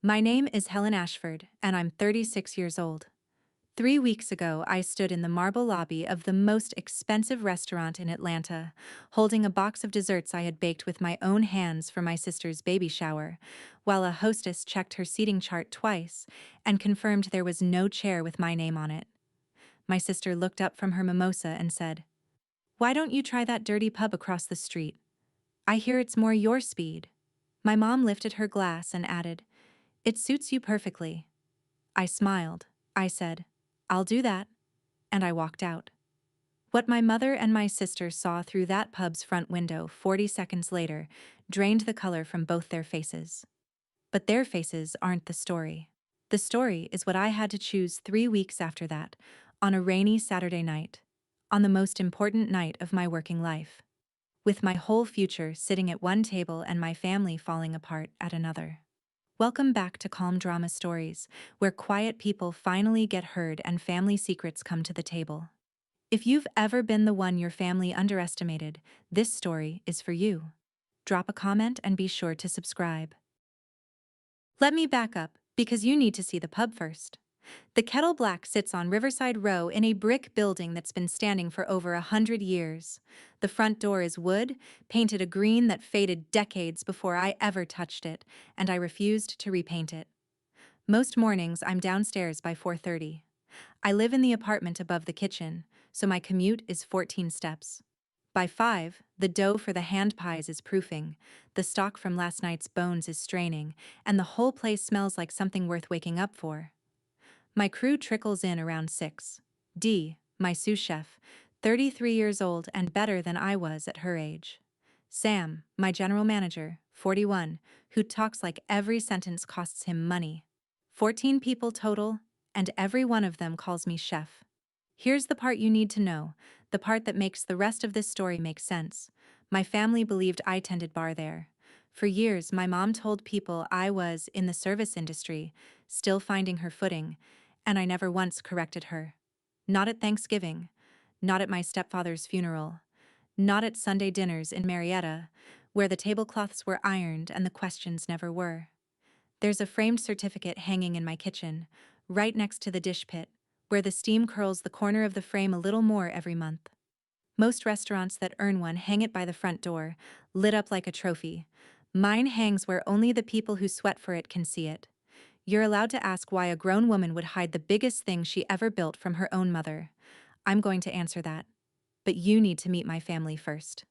My name is Helen Ashford, and I'm 36 years old. 3 weeks ago, I stood in the marble lobby of the most expensive restaurant in Atlanta, holding a box of desserts I had baked with my own hands for my sister's baby shower, while a hostess checked her seating chart twice and confirmed there was no chair with my name on it. My sister looked up from her mimosa and said, "Why don't you try that dirty pub across the street? I hear it's more your speed." My mom lifted her glass and added, "It suits you perfectly." I smiled. I said, "I'll do that," and I walked out. What my mother and my sister saw through that pub's front window 40 seconds later drained the color from both their faces. But their faces aren't the story. The story is what I had to choose 3 weeks after that, on a rainy Saturday night, on the most important night of my working life, with my whole future sitting at one table and my family falling apart at another. Welcome back to Calm Drama Stories, where quiet people finally get heard and family secrets come to the table. If you've ever been the one your family underestimated, this story is for you. Drop a comment and be sure to subscribe. Let me back up, because you need to see the pub first. The Kettle Black sits on Riverside Row in a brick building that's been standing for over 100 years. The front door is wood, painted a green that faded decades before I ever touched it, and I refused to repaint it. Most mornings I'm downstairs by 4:30. I live in the apartment above the kitchen, so my commute is 14 steps. By 5, the dough for the hand pies is proofing, the stock from last night's bones is straining, and the whole place smells like something worth waking up for. My crew trickles in around 6. Dee, my sous chef, 33 years old and better than I was at her age. Sam, my general manager, 41, who talks like every sentence costs him money. 14 people total, and every one of them calls me chef. Here's the part you need to know, the part that makes the rest of this story make sense. My family believed I tended bar there. For years, my mom told people I was in the service industry, still finding her footing, and I never once corrected her. Not at Thanksgiving, not at my stepfather's funeral, not at Sunday dinners in Marietta, where the tablecloths were ironed and the questions never were. There's a framed certificate hanging in my kitchen, right next to the dish pit, where the steam curls the corner of the frame a little more every month. Most restaurants that earn one hang it by the front door, lit up like a trophy. Mine hangs where only the people who sweat for it can see it. You're allowed to ask why a grown woman would hide the biggest thing she ever built from her own mother. I'm going to answer that. But you need to meet my family first.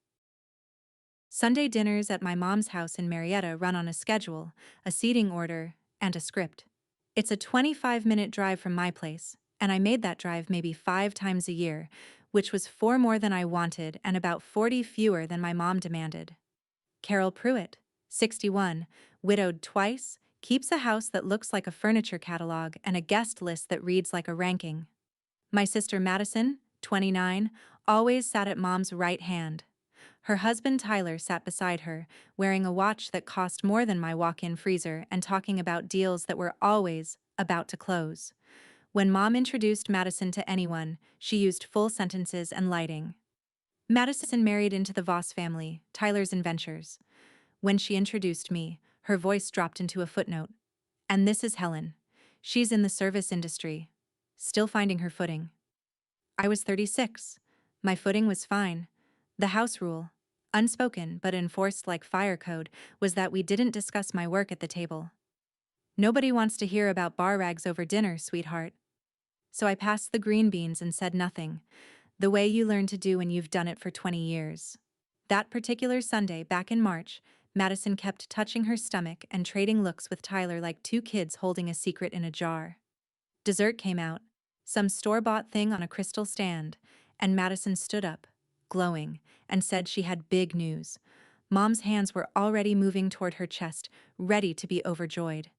Sunday dinners at my mom's house in Marietta run on a schedule, a seating order, and a script. It's a 25-minute drive from my place, and I made that drive maybe 5 times a year, which was 4 more than I wanted and about 40 fewer than my mom demanded. Carol Pruitt, 61, widowed twice, keeps a house that looks like a furniture catalog and a guest list that reads like a ranking. My sister Madison, 29, always sat at mom's right hand. Her husband Tyler sat beside her, wearing a watch that cost more than my walk-in freezer and talking about deals that were always about to close. When Mom introduced Madison to anyone, she used full sentences and lighting. Madison married into the Voss family, Tyler's inventors. When she introduced me, her voice dropped into a footnote. "And this is Helen. She's in the service industry. Still finding her footing." I was 36. My footing was fine. The house rule, unspoken but enforced like fire code, was that we didn't discuss my work at the table. "Nobody wants to hear about bar rags over dinner, sweetheart." So I passed the green beans and said nothing, the way you learn to do when you've done it for 20 years. That particular Sunday, back in March, Madison kept touching her stomach and trading looks with Tyler like two kids holding a secret in a jar. Dessert came out, some store-bought thing on a crystal stand, and Madison stood up, glowing, and said she had big news. Mom's hands were already moving toward her chest, ready to be overjoyed.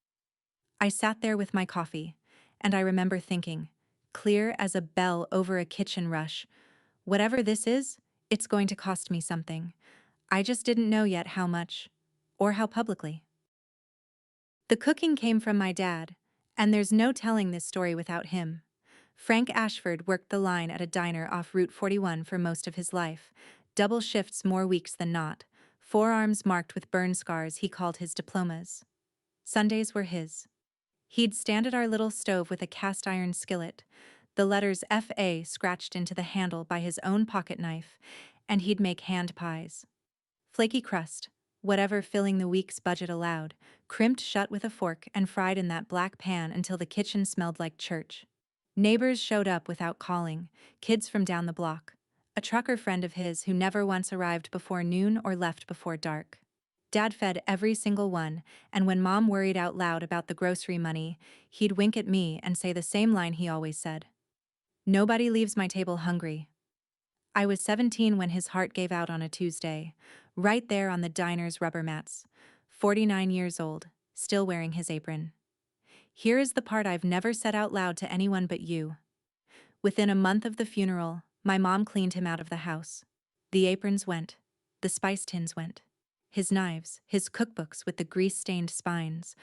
I sat there with my coffee, and I remember thinking, clear as a bell over a kitchen rush, whatever this is, it's going to cost me something. I just didn't know yet how much, or how publicly. The cooking came from my dad, and there's no telling this story without him. Frank Ashford worked the line at a diner off Route 41 for most of his life, double shifts more weeks than not, forearms marked with burn scars he called his diplomas. Sundays were his. He'd stand at our little stove with a cast iron skillet, the letters F.A. scratched into the handle by his own pocket knife, and he'd make hand pies. Flaky crust, whatever filling the week's budget allowed, crimped shut with a fork and fried in that black pan until the kitchen smelled like church. Neighbors showed up without calling, kids from down the block. A trucker friend of his who never once arrived before noon or left before dark. Dad fed every single one, and when Mom worried out loud about the grocery money, he'd wink at me and say the same line he always said. Nobody leaves my table hungry. I was 17 when his heart gave out on a Tuesday, right there on the diner's rubber mats, 49 years old, still wearing his apron. Here is the part I've never said out loud to anyone but you. Within a month of the funeral, my mom cleaned him out of the house. The aprons went. The spice tins went. His knives, his cookbooks with the grease-stained spines,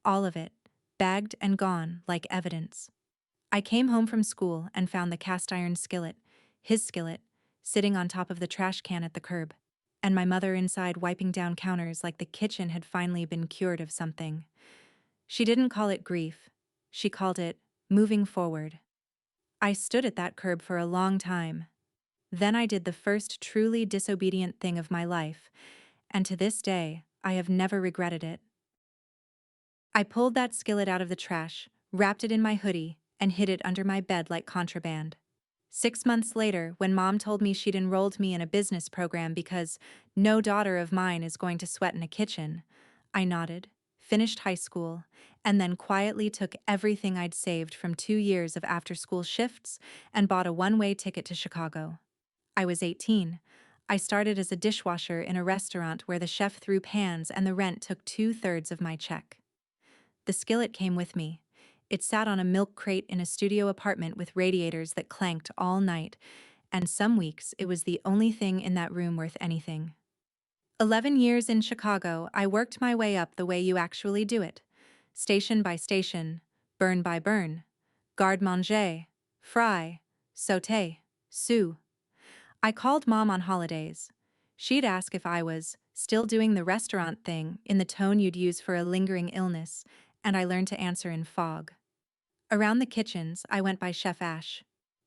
all of it, bagged and gone like evidence. I came home from school and found the cast iron skillet, his skillet, sitting on top of the trash can at the curb, and my mother inside wiping down counters like the kitchen had finally been cured of something. She didn't call it grief. She called it moving forward. I stood at that curb for a long time. Then I did the first truly disobedient thing of my life, and to this day, I have never regretted it. I pulled that skillet out of the trash, wrapped it in my hoodie, and hid it under my bed like contraband. 6 months later, when Mom told me she'd enrolled me in a business program because no daughter of mine is going to sweat in a kitchen, I nodded, finished high school, and then quietly took everything I'd saved from 2 years of after-school shifts and bought a one-way ticket to Chicago. I was 18. I started as a dishwasher in a restaurant where the chef threw pans and the rent took 2/3 of my check. The skillet came with me. It sat on a milk crate in a studio apartment with radiators that clanked all night, and some weeks it was the only thing in that room worth anything. 11 years in Chicago, I worked my way up the way you actually do it. Station by station, burn by burn, garde manger, fry, sauté, sous. I called Mom on holidays. She'd ask if I was still doing the restaurant thing in the tone you'd use for a lingering illness, and I learned to answer in fog. Around the kitchens, I went by Chef Ash.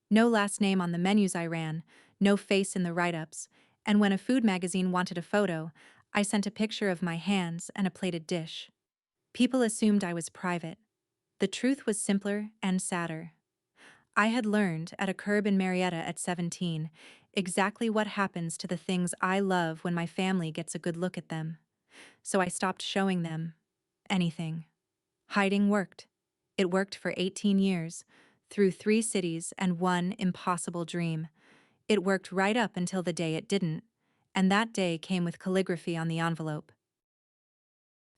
No last name on the menus I ran, no face in the write-ups, and when a food magazine wanted a photo, I sent a picture of my hands and a plated dish. People assumed I was private. The truth was simpler and sadder. I had learned, at a curb in Marietta at 17, exactly what happens to the things I love when my family gets a good look at them. So I stopped showing them anything. Hiding worked. It worked for 18 years, through 3 cities and one impossible dream. It worked right up until the day it didn't, and that day came with calligraphy on the envelope.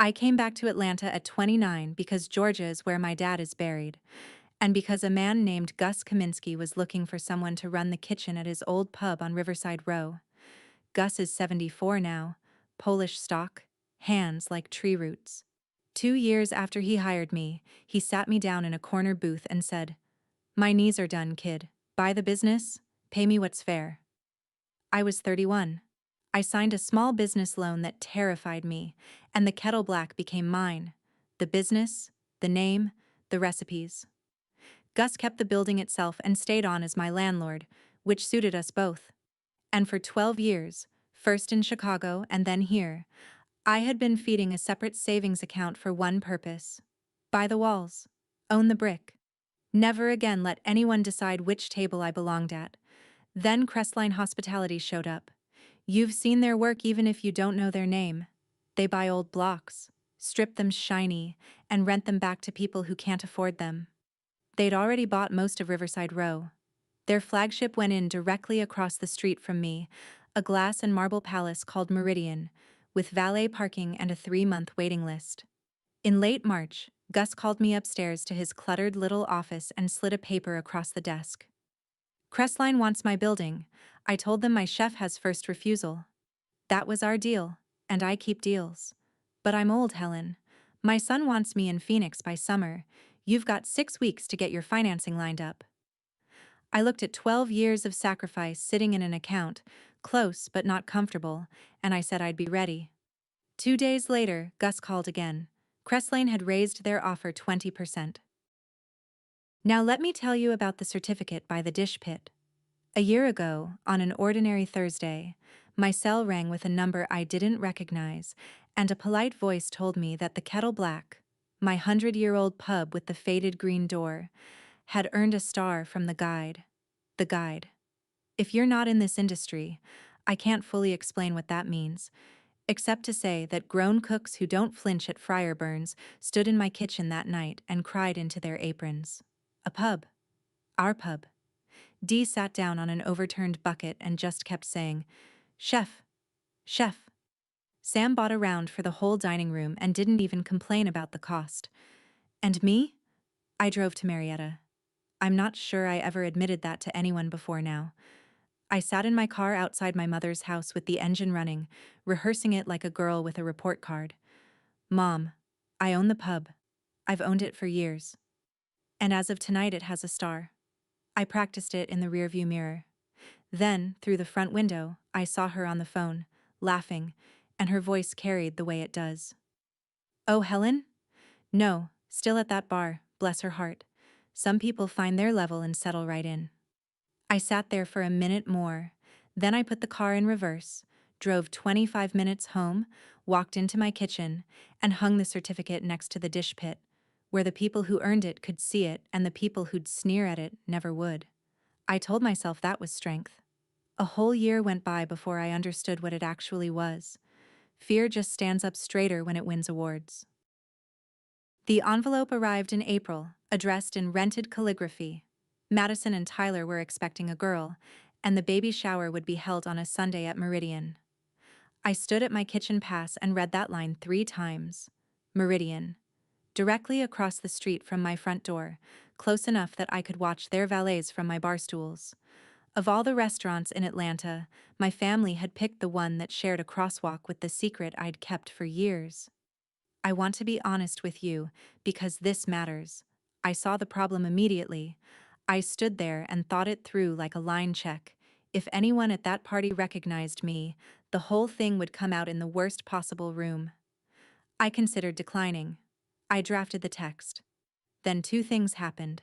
I came back to Atlanta at 29 because Georgia is where my dad is buried, and because a man named Gus Kaminsky was looking for someone to run the kitchen at his old pub on Riverside Row. Gus is 74 now, Polish stock, hands like tree roots. 2 years after he hired me, he sat me down in a corner booth and said, "My knees are done, kid. Buy the business, pay me what's fair." I was 31. I signed a small business loan that terrified me, and the kettle black became mine. The business, the name, the recipes. Gus kept the building itself and stayed on as my landlord, which suited us both. And for 12 years, first in Chicago and then here, I had been feeding a separate savings account for one purpose: buy the walls, own the brick. Never again let anyone decide which table I belonged at. Then Crestline Hospitality showed up. You've seen their work even if you don't know their name. They buy old blocks, strip them shiny, and rent them back to people who can't afford them. They'd already bought most of Riverside Row. Their flagship went in directly across the street from me, a glass and marble palace called Meridian, with valet parking and a 3-month waiting list. In late March, Gus called me upstairs to his cluttered little office and slid a paper across the desk. "Crestline wants my building. I told them my chef has first refusal." That was our deal, and I keep deals. But I'm old, Helen. My son wants me in Phoenix by summer. You've got 6 weeks to get your financing lined up. I looked at 12 years of sacrifice sitting in an account, close but not comfortable, and I said I'd be ready. 2 days later, Gus called again. Cresslane had raised their offer 20%. Now let me tell you about the certificate by the dish pit. A year ago, on an ordinary Thursday, my cell rang with a number I didn't recognize, and a polite voice told me that the Kettle Black, my 100-year-old pub with the faded green door, had earned a star from the guide. The guide. If you're not in this industry, I can't fully explain what that means, except to say that grown cooks who don't flinch at fryer burns stood in my kitchen that night and cried into their aprons. A pub. Our pub. Dee sat down on an overturned bucket and just kept saying, "Chef, chef." Sam bought a round for the whole dining room and didn't even complain about the cost. And me? I drove to Marietta. I'm not sure I ever admitted that to anyone before now. I sat in my car outside my mother's house with the engine running, rehearsing it like a girl with a report card. "Mom, I own the pub. I've owned it for years. And as of tonight it has a star." I practiced it in the rearview mirror. Then, through the front window, I saw her on the phone, laughing, and her voice carried the way it does. "Oh, Helen? No, still at that bar, bless her heart. Some people find their level and settle right in." I sat there for a minute more, then I put the car in reverse, drove 25 minutes home, walked into my kitchen, and hung the certificate next to the dish pit, where the people who earned it could see it and the people who'd sneer at it never would. I told myself that was strength. A whole year went by before I understood what it actually was. Fear just stands up straighter when it wins awards. The envelope arrived in April, addressed in rented calligraphy. Madison and Tyler were expecting a girl, and the baby shower would be held on a Sunday at Meridian. I stood at my kitchen pass and read that line 3 times. Meridian. Directly across the street from my front door, close enough that I could watch their valets from my bar stools. Of all the restaurants in Atlanta, my family had picked the one that shared a crosswalk with the secret I'd kept for years. I want to be honest with you, because this matters. I saw the problem immediately. I stood there and thought it through like a line check. If anyone at that party recognized me, the whole thing would come out in the worst possible room. I considered declining. I drafted the text. Then 2 things happened.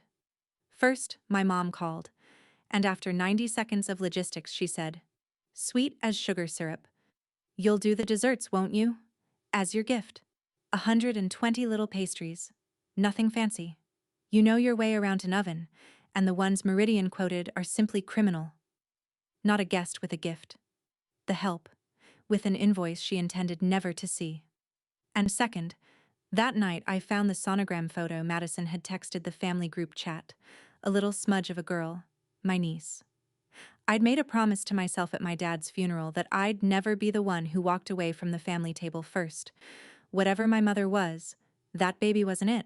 First, my mom called, and after 90 seconds of logistics she said, "Sweet as sugar syrup. You'll do the desserts, won't you? As your gift. 120 little pastries. Nothing fancy. You know your way around an oven, and the ones Meridian quoted are simply criminal." Not a guest with a gift. The help, with an invoice she intended never to see. And second, that night I found the sonogram photo Madison had texted the family group chat, a little smudge of a girl, my niece. I'd made a promise to myself at my dad's funeral that I'd never be the one who walked away from the family table first. Whatever my mother was, that baby wasn't it.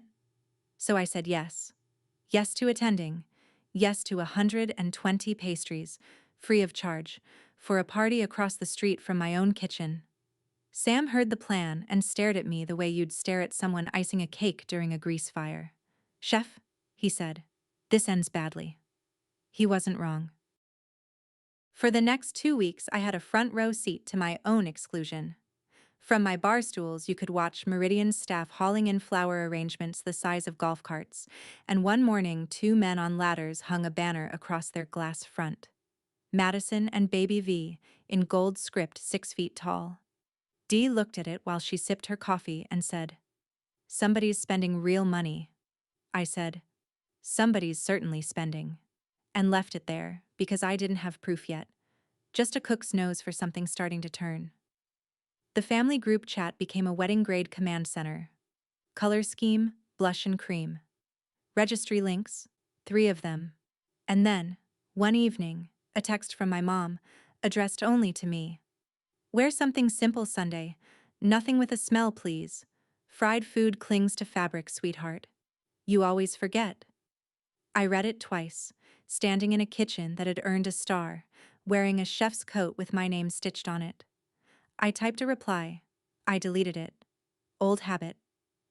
So I said yes. Yes to attending. Yes to 120 pastries, free of charge, for a party across the street from my own kitchen. Sam heard the plan and stared at me the way you'd stare at someone icing a cake during a grease fire. "Chef," he said, "this ends badly." He wasn't wrong. For the next 2 weeks I had a front row seat to my own exclusion. From my bar stools you could watch Meridian's staff hauling in flower arrangements the size of golf carts, and one morning 2 men on ladders hung a banner across their glass front. Madison and Baby V, in gold script 6 feet tall. Dee looked at it while she sipped her coffee and said, "Somebody's spending real money." I said, "Somebody's certainly spending." And left it there, because I didn't have proof yet. Just a cook's nose for something starting to turn. The family group chat became a wedding-grade command center. Color scheme, blush and cream. Registry links, 3 of them. And then, one evening, a text from my mom, addressed only to me. "Wear something simple Sunday. Nothing with a smell, please. Fried food clings to fabric, sweetheart. You always forget." I read it twice, standing in a kitchen that had earned a star, wearing a chef's coat with my name stitched on it. I typed a reply. I deleted it. Old habit.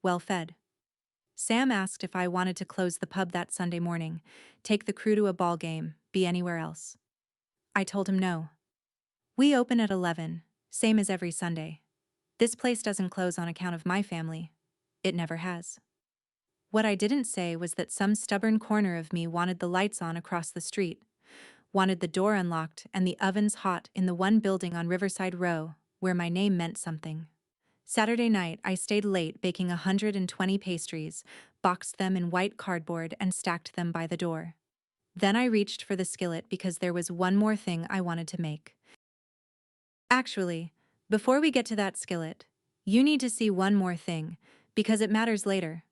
Well fed. Sam asked if I wanted to close the pub that Sunday morning, take the crew to a ball game, be anywhere else. I told him no. "We open at 11, same as every Sunday. This place doesn't close on account of my family. It never has. What I didn't say was that some stubborn corner of me wanted the lights on across the street, wanted the door unlocked and the ovens hot in the one building on Riverside Row, where my name meant something. Saturday night, I stayed late baking 120 pastries, boxed them in white cardboard, and stacked them by the door. Then I reached for the skillet because there was one more thing I wanted to make. Actually, before we get to that skillet, you need to see one more thing, because it matters later.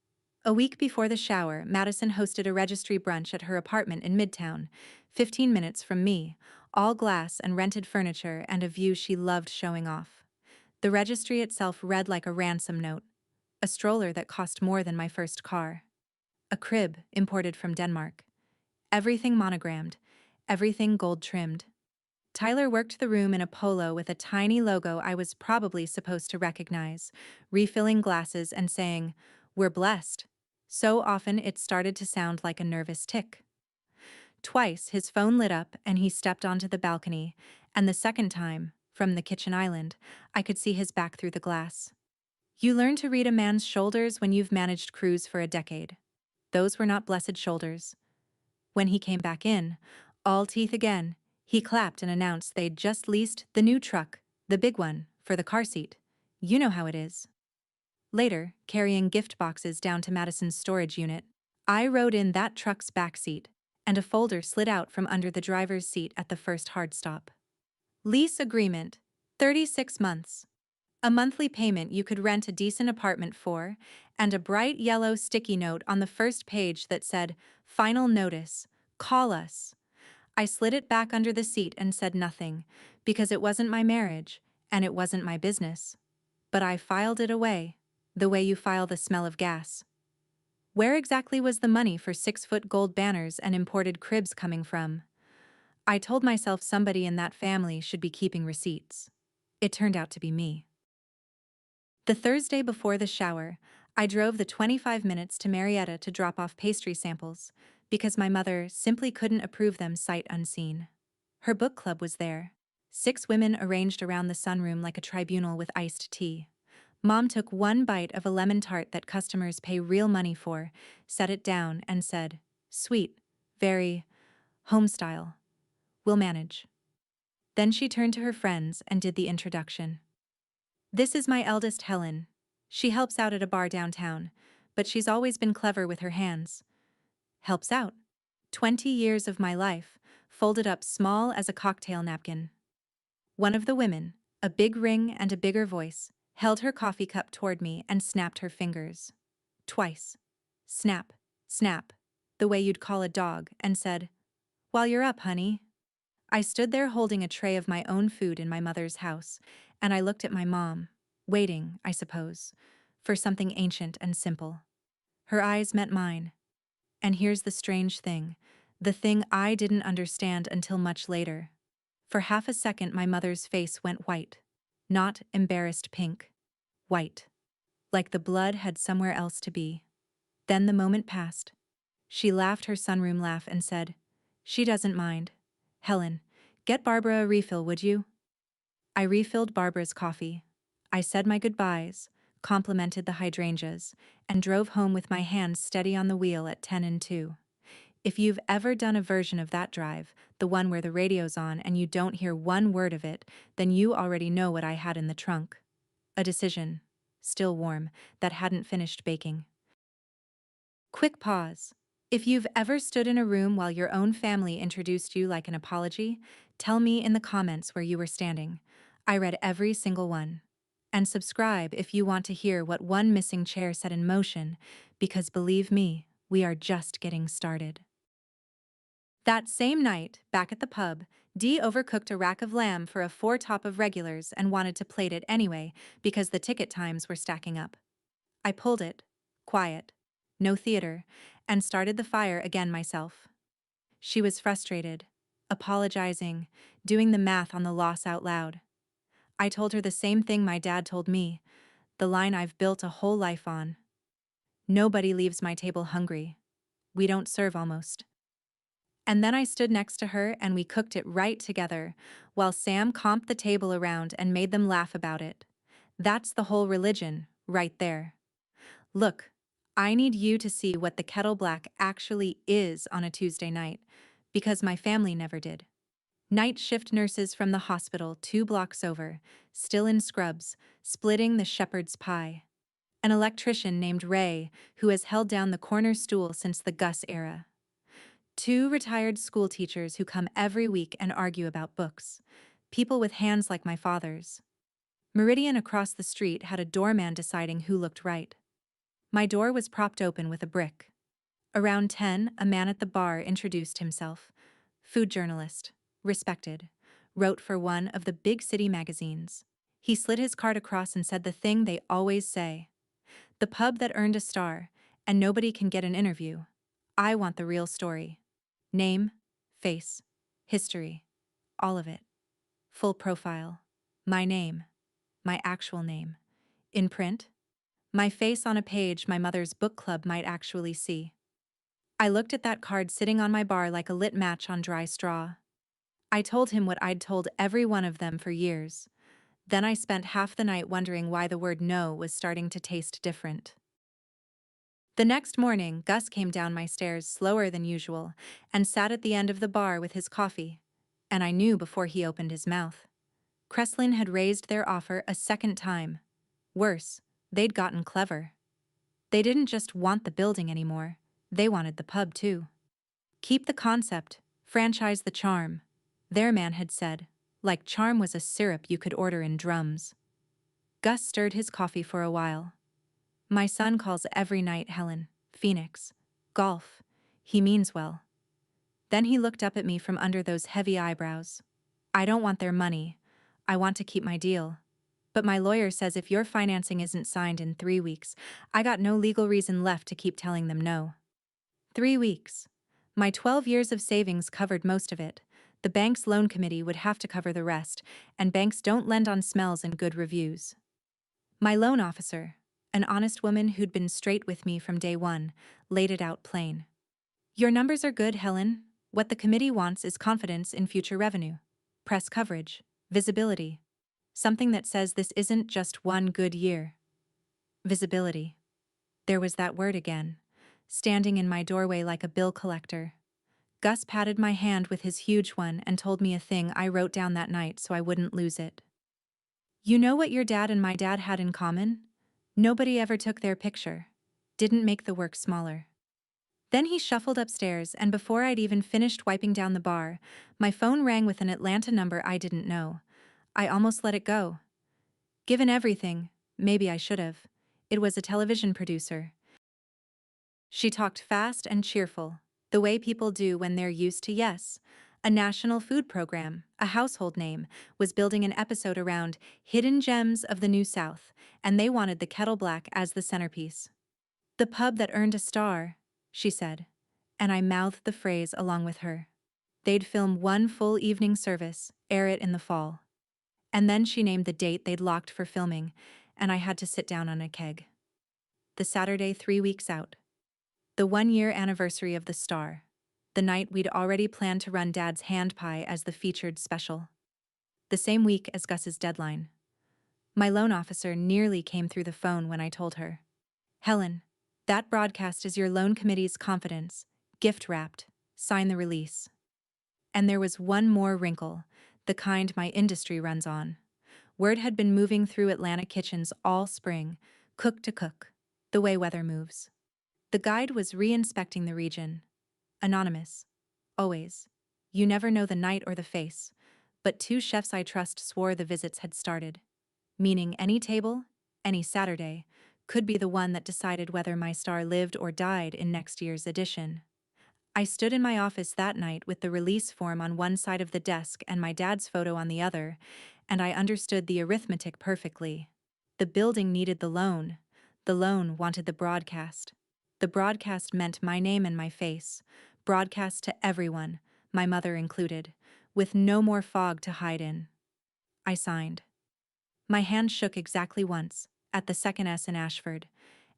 A week before the shower, Madison hosted a registry brunch at her apartment in Midtown, 15 minutes from me, all glass and rented furniture and a view she loved showing off. The registry itself read like a ransom note, a stroller that cost more than my first car, a crib imported from Denmark. Everything monogrammed, everything gold-trimmed. Tyler worked the room in a polo with a tiny logo I was probably supposed to recognize, refilling glasses and saying, "We're blessed." So often it started to sound like a nervous tick. Twice his phone lit up and he stepped onto the balcony, and the second time, from the kitchen island, I could see his back through the glass. You learn to read a man's shoulders when you've managed crews for a decade. Those were not blessed shoulders. When he came back in, all teeth again, he clapped and announced they'd just leased the new truck, the big one, for the car seat. You know how it is. Later, carrying gift boxes down to Madison's storage unit, I rode in that truck's back seat, and a folder slid out from under the driver's seat at the first hard stop. Lease agreement, 36 months. A monthly payment you could rent a decent apartment for, and a bright yellow sticky note on the first page that said, "Final notice, call us." I slid it back under the seat and said nothing, because it wasn't my marriage, and it wasn't my business. But I filed it away, the way you file the smell of gas. Where exactly was the money for 6-foot gold banners and imported cribs coming from? I told myself somebody in that family should be keeping receipts. It turned out to be me. The Thursday before the shower, I drove the 25 minutes to Marietta to drop off pastry samples, because my mother simply couldn't approve them sight unseen. Her book club was there. 6 women arranged around the sunroom like a tribunal with iced tea. Mom took one bite of a lemon tart that customers pay real money for, set it down, and said, "Sweet, very home-style. We'll manage." Then she turned to her friends and did the introduction. "This is my eldest, Helen. She helps out at a bar downtown, but she's always been clever with her hands." Helps out. 20 years of my life, folded up small as a cocktail napkin. One of the women, a big ring and a bigger voice, held her coffee cup toward me and snapped her fingers. Twice. Snap, snap, the way you'd call a dog, and said, "While you're up, honey." I stood there holding a tray of my own food in my mother's house, and I looked at my mom, waiting, I suppose, for something ancient and simple. Her eyes met mine. And here's the strange thing, the thing I didn't understand until much later. For half a second my mother's face went white. Not embarrassed pink. White. Like the blood had somewhere else to be. Then the moment passed. She laughed her sunroom laugh and said, "She doesn't mind. Helen, get Barbara a refill, would you?" I refilled Barbara's coffee. I said my goodbyes, complimented the hydrangeas, and drove home with my hands steady on the wheel at 10 and 2. If you've ever done a version of that drive, the one where the radio's on and you don't hear one word of it, then you already know what I had in the trunk. A decision, still warm, that hadn't finished baking. Quick pause. If you've ever stood in a room while your own family introduced you like an apology, tell me in the comments where you were standing. I read every single one. And subscribe if you want to hear what one missing chair set in motion, because believe me, we are just getting started. That same night, back at the pub, Dee overcooked a rack of lamb for a 4-top of regulars and wanted to plate it anyway because the ticket times were stacking up. I pulled it, quiet, no theater, and started the fire again myself. She was frustrated, apologizing, doing the math on the loss out loud. I told her the same thing my dad told me, the line I've built a whole life on. Nobody leaves my table hungry. We don't serve almost. And then I stood next to her and we cooked it right together, while Sam comped the table around and made them laugh about it. That's the whole religion, right there. Look, I need you to see what the kettle black actually is on a Tuesday night, because my family never did. Night shift nurses from the hospital 2 blocks over, still in scrubs, splitting the shepherd's pie. An electrician named Ray, who has held down the corner stool since the Gus era. 2 retired school teachers who come every week and argue about books. People with hands like my father's. Meridian across the street had a doorman deciding who looked right. My door was propped open with a brick. Around 10, a man at the bar introduced himself. Food journalist. Respected. Wrote for one of the big city magazines. He slid his card across and said the thing they always say. The pub that earned a star, and nobody can get an interview. I want the real story. Name, face, history, all of it. Full profile. My name. My actual name. In print. My face on a page my mother's book club might actually see. I looked at that card sitting on my bar like a lit match on dry straw. I told him what I'd told every one of them for years. Then I spent half the night wondering why the word no was starting to taste different. The next morning, Gus came down my stairs slower than usual and sat at the end of the bar with his coffee. And I knew before he opened his mouth. Kreslin had raised their offer a second time. Worse, they'd gotten clever. They didn't just want the building anymore, they wanted the pub too. Keep the concept, franchise the charm, their man had said, like charm was a syrup you could order in drums. Gus stirred his coffee for a while. My son calls every night, Helen, Phoenix, golf. He means well. Then he looked up at me from under those heavy eyebrows. I don't want their money. I want to keep my deal. But my lawyer says if your financing isn't signed in 3 weeks, I got no legal reason left to keep telling them no. 3 weeks. My 12 years of savings covered most of it. The bank's loan committee would have to cover the rest, and banks don't lend on smells and good reviews. My loan officer, an honest woman who'd been straight with me from day one, laid it out plain. Your numbers are good, Helen. What the committee wants is confidence in future revenue, press coverage, visibility. Something that says this isn't just one good year. Visibility. There was that word again, standing in my doorway like a bill collector. Gus patted my hand with his huge one and told me a thing I wrote down that night so I wouldn't lose it. You know what your dad and my dad had in common? Nobody ever took their picture. Didn't make the work smaller. Then he shuffled upstairs, and before I'd even finished wiping down the bar, my phone rang with an Atlanta number I didn't know. I almost let it go. Given everything, maybe I should have. It was a television producer. She talked fast and cheerful, the way people do when they're used to yes. A national food program, a household name, was building an episode around hidden gems of the New South, and they wanted the kettle black as the centerpiece. The pub that earned a star, she said, and I mouthed the phrase along with her. They'd film one full evening service, air it in the fall. And then she named the date they'd locked for filming, and I had to sit down on a keg. The Saturday 3 weeks out. The 1-year anniversary of the star. The night we'd already planned to run Dad's hand pie as the featured special. The same week as Gus's deadline. My loan officer nearly came through the phone when I told her. Helen, that broadcast is your loan committee's confidence, gift-wrapped, sign the release. And there was one more wrinkle, the kind my industry runs on. Word had been moving through Atlanta kitchens all spring, cook to cook, the way weather moves. The guide was re-inspecting the region. Anonymous. Always. You never know the night or the face. But 2 chefs I trust swore the visits had started. Meaning any table, any Saturday, could be the one that decided whether my star lived or died in next year's edition. I stood in my office that night with the release form on one side of the desk and my dad's photo on the other, and I understood the arithmetic perfectly. The building needed the loan. The loan wanted the broadcast. The broadcast meant my name and my face. Broadcast to everyone, my mother included, with no more fog to hide in. I signed. My hand shook exactly once, at the second S in Ashford,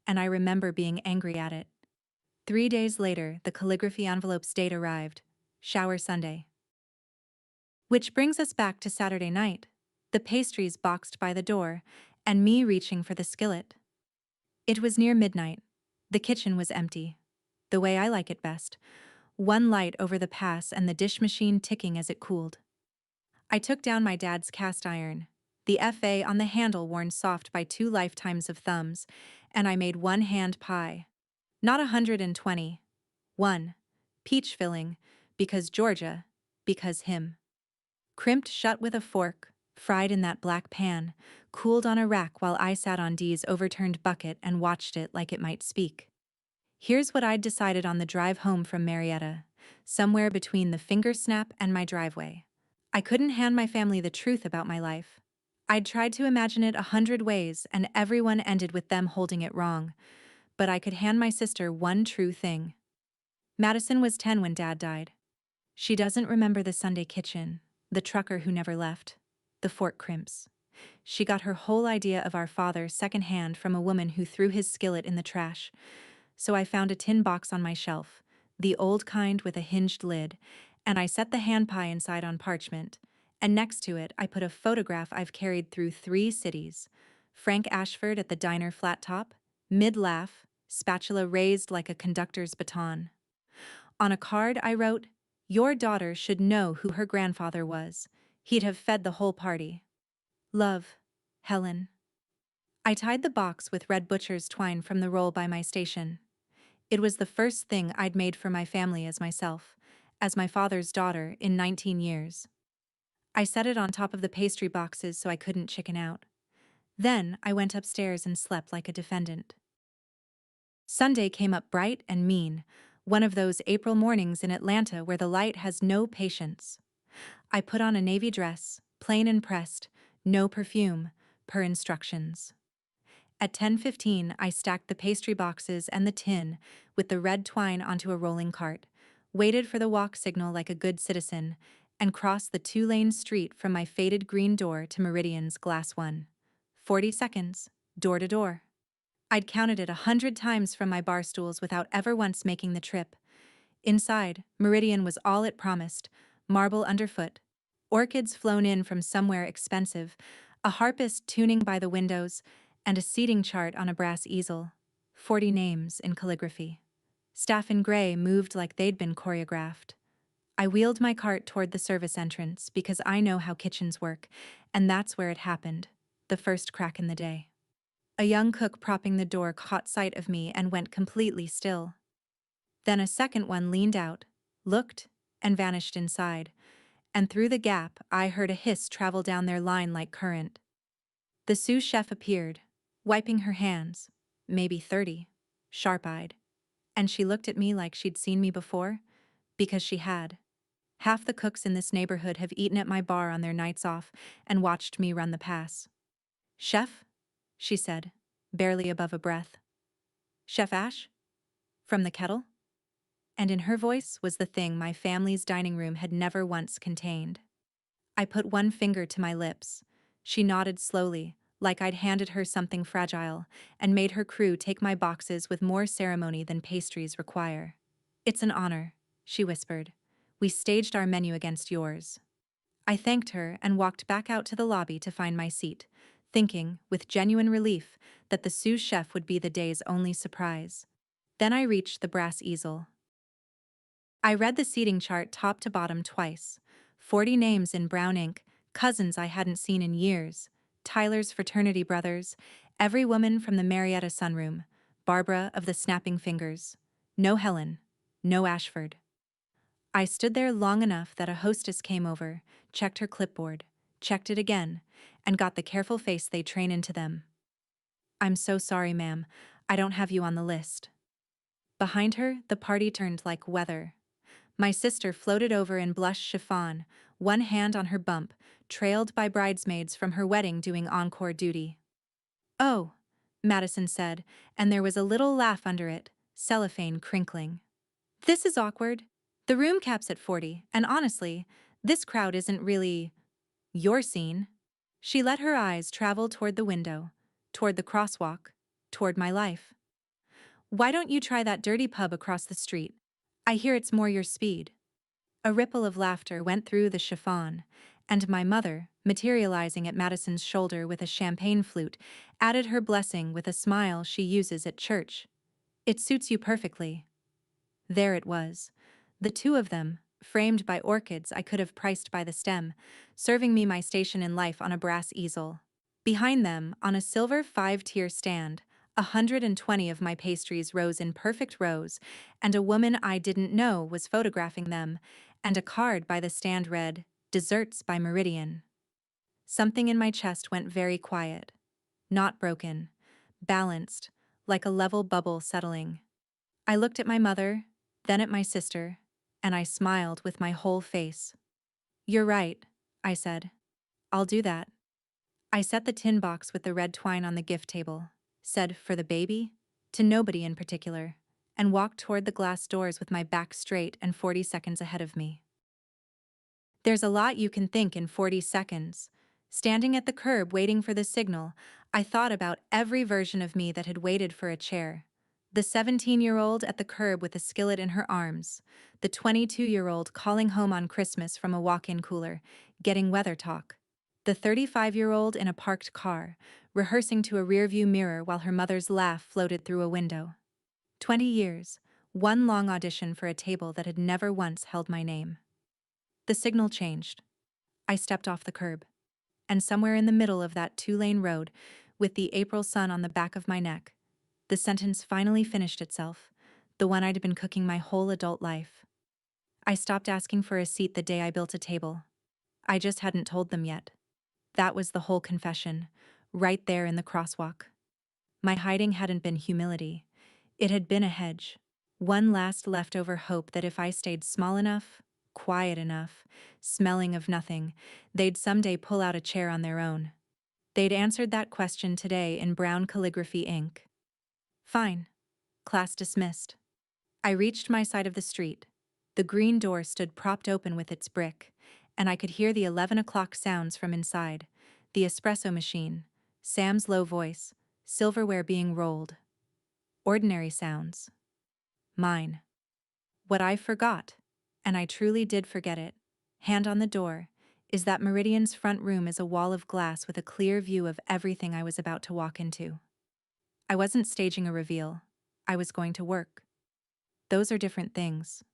and I remember being angry at it. 3 days later, the calligraphy envelope's date arrived. Shower Sunday. Which brings us back to Saturday night. The pastries boxed by the door, and me reaching for the skillet. It was near midnight. The kitchen was empty. The way I like it best. One light over the pass and the dish machine ticking as it cooled. I took down my dad's cast iron, the FA on the handle worn soft by 2 lifetimes of thumbs, and I made one hand pie. Not 120. One. Peach filling, because Georgia, because him. Crimped shut with a fork, fried in that black pan, cooled on a rack while I sat on Dee's overturned bucket and watched it like it might speak. Here's what I'd decided on the drive home from Marietta, somewhere between the finger snap and my driveway. I couldn't hand my family the truth about my life. I'd tried to imagine it 100 ways, and everyone ended with them holding it wrong. But I could hand my sister one true thing. Madison was 10 when Dad died. She doesn't remember the Sunday kitchen, the trucker who never left, the fork crimps. She got her whole idea of our father secondhand from a woman who threw his skillet in the trash. So I found a tin box on my shelf, the old kind with a hinged lid, and I set the hand pie inside on parchment, and next to it I put a photograph I've carried through 3 cities. Frank Ashford at the diner flat top, mid-laugh, spatula raised like a conductor's baton. On a card I wrote, "Your daughter should know who her grandfather was. He'd have fed the whole party. Love, Helen." I tied the box with red butcher's twine from the roll by my station. It was the first thing I'd made for my family as myself, as my father's daughter, in 19 years. I set it on top of the pastry boxes so I couldn't chicken out. Then I went upstairs and slept like a defendant. Sunday came up bright and mean, one of those April mornings in Atlanta where the light has no patience. I put on a navy dress, plain and pressed, no perfume, per instructions. At 10:15, I stacked the pastry boxes and the tin with the red twine onto a rolling cart, waited for the walk signal like a good citizen, and crossed the 2-lane street from my faded green door to Meridian's glass one. 40 seconds, door to door. I'd counted it 100 times from my bar stools without ever once making the trip. Inside, Meridian was all it promised: marble underfoot, orchids flown in from somewhere expensive, a harpist tuning by the windows, and a seating chart on a brass easel. 40 names in calligraphy. Staff in gray moved like they'd been choreographed. I wheeled my cart toward the service entrance because I know how kitchens work, and that's where it happened, the first crack in the day. A young cook propping the door caught sight of me and went completely still. Then a second one leaned out, looked, and vanished inside, and through the gap I heard a hiss travel down their line like current. The sous chef appeared, wiping her hands, maybe 30, sharp-eyed, and she looked at me like she'd seen me before, because she had. Half the cooks in this neighborhood have eaten at my bar on their nights off and watched me run the pass. "Chef?" she said, barely above a breath. "Chef Ash? From the kettle?" And in her voice was the thing my family's dining room had never once contained. I put one finger to my lips. She nodded slowly, like I'd handed her something fragile, and made her crew take my boxes with more ceremony than pastries require. "It's an honor," she whispered. "We staged our menu against yours." I thanked her and walked back out to the lobby to find my seat, thinking, with genuine relief, that the sous chef would be the day's only surprise. Then I reached the brass easel. I read the seating chart top to bottom twice. 40 names in brown ink, cousins I hadn't seen in years, Tyler's fraternity brothers, every woman from the Marietta sunroom, Barbara of the snapping fingers. No Helen, no Ashford. I stood there long enough that a hostess came over, checked her clipboard, checked it again, and got the careful face they train into them. "I'm so sorry, ma'am. I don't have you on the list." Behind her, the party turned like weather. My sister floated over in blush chiffon, one hand on her bump, trailed by bridesmaids from her wedding doing encore duty. "Oh," Madison said, and there was a little laugh under it, cellophane crinkling. "This is awkward. The room caps at 40, and honestly, this crowd isn't really your scene." She let her eyes travel toward the window, toward the crosswalk, toward my life. "Why don't you try that dirty pub across the street? I hear it's more your speed." A ripple of laughter went through the chiffon, And my mother, materializing at Madison's shoulder with a champagne flute, added her blessing with a smile she uses at church. "It suits you perfectly." There it was. The two of them, framed by orchids I could have priced by the stem, serving me my station in life on a brass easel. Behind them, on a silver 5-tier stand, 120 of my pastries rose in perfect rows, and a woman I didn't know was photographing them, and a card by the stand read, "Desserts by Meridian." Something in my chest went very quiet. Not broken. Balanced, like a level bubble settling. I looked at my mother, then at my sister, and I smiled with my whole face. "You're right," I said. "I'll do that." I set the tin box with the red twine on the gift table, said, "For the baby?" to nobody in particular, and walked toward the glass doors with my back straight and 40 seconds ahead of me. There's a lot you can think in 40 seconds. Standing at the curb waiting for the signal, I thought about every version of me that had waited for a chair. The 17-year-old at the curb with a skillet in her arms, the 22-year-old calling home on Christmas from a walk-in cooler, getting weather talk, the 35-year-old in a parked car, rehearsing to a rearview mirror while her mother's laugh floated through a window. 20 years, one long audition for a table that had never once held my name. The signal changed. I stepped off the curb. And somewhere in the middle of that 2-lane road, with the April sun on the back of my neck, the sentence finally finished itself, the one I'd been cooking my whole adult life. I stopped asking for a seat the day I built a table. I just hadn't told them yet. That was the whole confession, right there in the crosswalk. My hiding hadn't been humility. It had been a hedge. One last leftover hope that if I stayed small enough, quiet enough, smelling of nothing, they'd someday pull out a chair on their own. They'd answered that question today in brown calligraphy ink. Fine. Class dismissed. I reached my side of the street. The green door stood propped open with its brick, and I could hear the 11 o'clock sounds from inside, the espresso machine, Sam's low voice, silverware being rolled. Ordinary sounds. Mine. What I forgot, and I truly did forget it, hand on the door, is that Meridian's front room is a wall of glass with a clear view of everything I was about to walk into. I wasn't staging a reveal. I was going to work. Those are different things.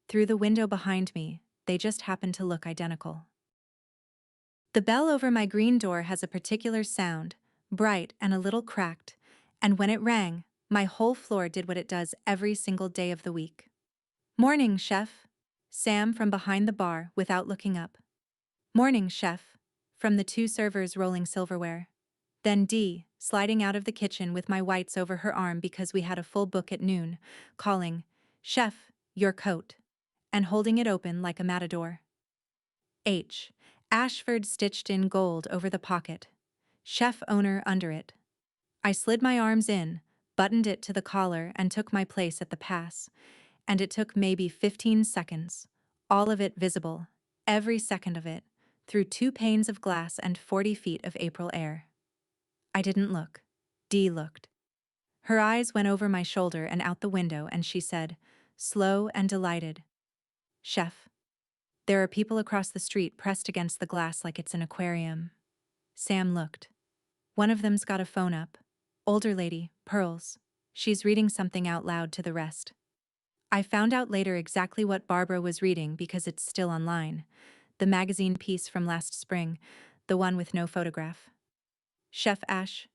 Through the window behind me, they just happen to look identical. The bell over my green door has a particular sound, bright and a little cracked, and when it rang, my whole floor did what it does every single day of the week. "Morning, chef," Sam from behind the bar without looking up. "Morning, chef," from the two servers rolling silverware. Then Dee, sliding out of the kitchen with my whites over her arm because we had a full book at noon, calling, "Chef, your coat," and holding it open like a matador. H. Ashford stitched in gold over the pocket. Chef owner under it. I slid my arms in, buttoned it to the collar and took my place at the pass. And it took maybe 15 seconds, all of it visible, every second of it, through 2 panes of glass and 40 feet of April air. I didn't look. Dee looked. Her eyes went over my shoulder and out the window and she said, slow and delighted, "Chef, there are people across the street pressed against the glass like it's an aquarium." Sam looked. One of them's got a phone up. Older lady, pearls. She's reading something out loud to the rest. I found out later exactly what Barbara was reading because it's still online. The magazine piece from last spring, the one with no photograph. Chef Ash,